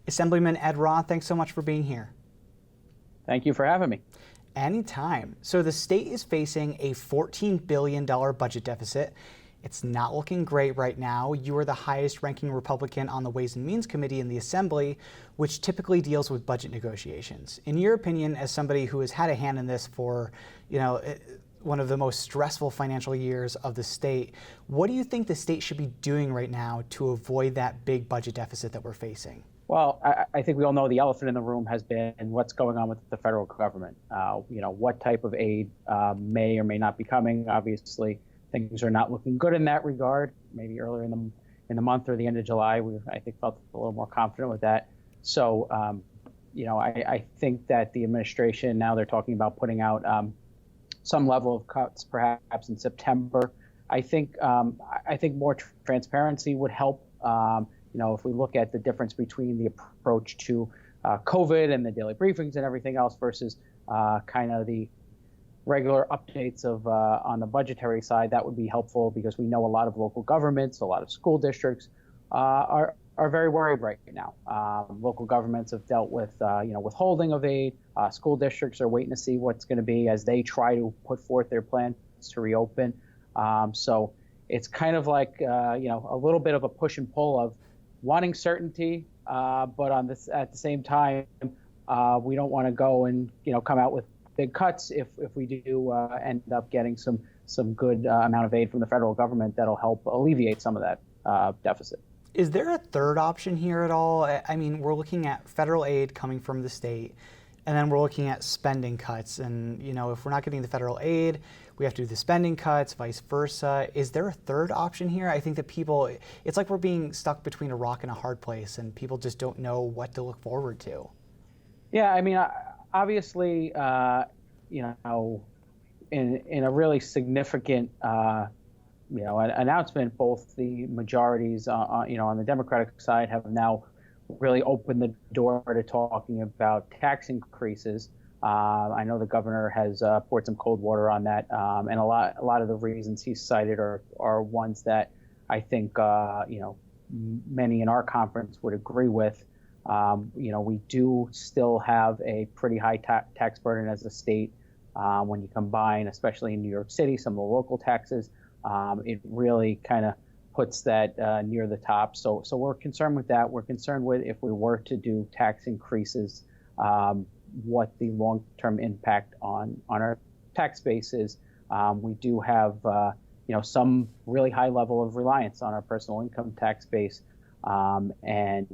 Assemblyman Ed Roth, thanks so much for being here. Thank you for having me. Anytime. So the state is facing a $14 billion budget deficit. It's not looking great right now. You are the highest ranking Republican on the Ways and Means Committee in the Assembly, which typically deals with budget negotiations. In your opinion, as somebody who has had a hand in this for, one of the most stressful financial years of the state, what do you think the state should be doing right now to avoid that big budget deficit that we're facing? Well, I think we all know the elephant in the room has been what's going on with the federal government. What type of aid may or may not be coming. Obviously, things are not looking good in that regard. Maybe earlier in the month or the end of July, I think felt a little more confident with that. So, I think that the administration now they're talking about putting out some level of cuts, perhaps in September. I think more transparency would help. If we look at the difference between the approach to COVID and the daily briefings and everything else versus kind of the regular updates of on the budgetary side, that would be helpful because we know a lot of local governments, a lot of school districts are very worried right now. Local governments have dealt with withholding of aid. School districts are waiting to see what's going to be as they try to put forth their plans to reopen. So it's kind of like a little bit of a push and pull of wanting certainty, but at the same time, we don't want to go and come out with big cuts if we do end up getting some good amount of aid from the federal government that'll help alleviate some of that deficit. Is there a third option here at all? I mean, we're looking at federal aid coming from the state, and then we're looking at spending cuts. And if we're not getting the federal aid, we have to do the spending cuts, vice versa. Is there a third option here? I think that it's like we're being stuck between a rock and a hard place, and people just don't know what to look forward to. Yeah, I mean, obviously, in a really significant, announcement, both the majorities, on the Democratic side have now really opened the door to talking about tax increases. I know the governor has poured some cold water on that, and a lot of the reasons he cited are ones that I think many in our conference would agree with. We do still have a pretty high tax burden as a state. When you combine, especially in New York City, some of the local taxes, it really kind of puts that near the top. So we're concerned with that. We're concerned with if we were to do tax increases, what the long-term impact on our tax base is. We do have some really high level of reliance on our personal income tax base, and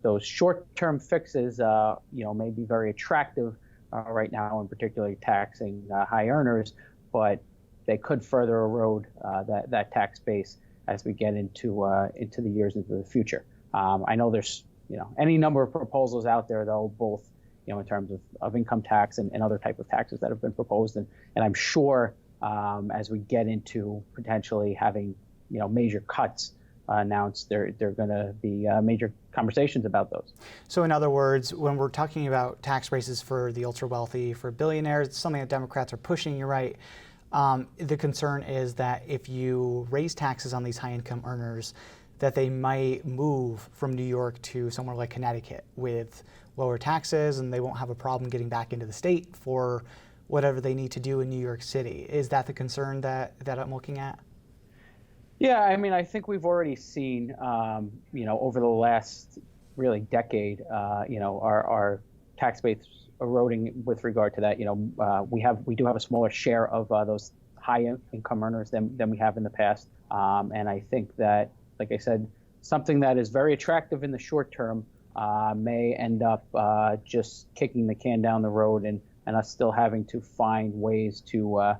those short-term fixes may be very attractive right now, in particular taxing high earners, but they could further erode that tax base as we get into the years into the future. I know there's any number of proposals out there, though, both in terms of income tax and other type of taxes that have been proposed, and I'm sure as we get into potentially having major cuts announced, there are going to be major conversations about those. So in other words, when we're talking about tax raises for the ultra wealthy, for billionaires, it's something that Democrats are pushing. You're right. The concern is that if you raise taxes on these high income earners, that they might move from New York to somewhere like Connecticut with lower taxes, and they won't have a problem getting back into the state for whatever they need to do in New York City. Is that the concern that I'm looking at? Yeah, I mean, I think we've already seen, over the last really decade, our tax base eroding with regard to that. We do have a smaller share of those high income earners than we have in the past, and I think that, like I said, something that is very attractive in the short term may end up just kicking the can down the road, and us still having to find ways to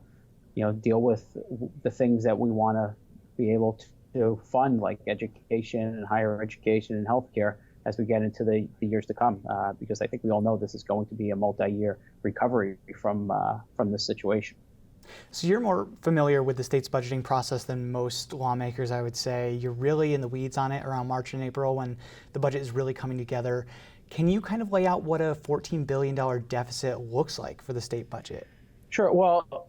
deal with the things that we want to be able to fund, like education and higher education and healthcare, as we get into the years to come, because I think we all know this is going to be a multi-year recovery from this situation. So you're more familiar with the state's budgeting process than most lawmakers, I would say. You're really in the weeds on it around March and April when the budget is really coming together. Can you kind of lay out what a $14 billion deficit looks like for the state budget? Sure. Well,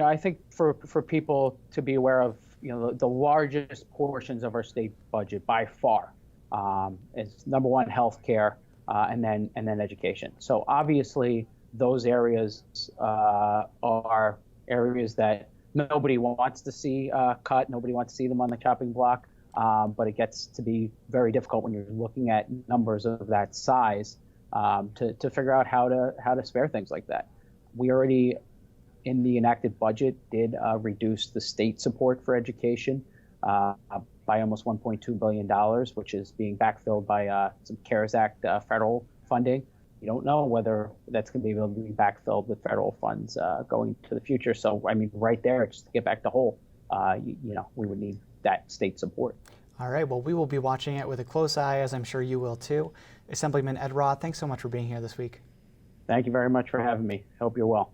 I think for people to be aware of, the largest portions of our state budget by far is number one, healthcare, and then education. So obviously, those areas are areas that nobody wants to see cut. Nobody wants to see them on the chopping block. But it gets to be very difficult when you're looking at numbers of that size to figure out how to spare things like that. We already, in the enacted budget, did reduce the state support for education by almost $1.2 billion, which is being backfilled by some CARES Act federal funding. You don't know whether that's going to be able to be backfilled with federal funds going to the future. So, I mean, right there, just to get back to whole, we would need that state support. All right, well, we will be watching it with a close eye, as I'm sure you will too. Assemblyman Ed Roth, thanks so much for being here this week. Thank you very much for having me. Hope you're well.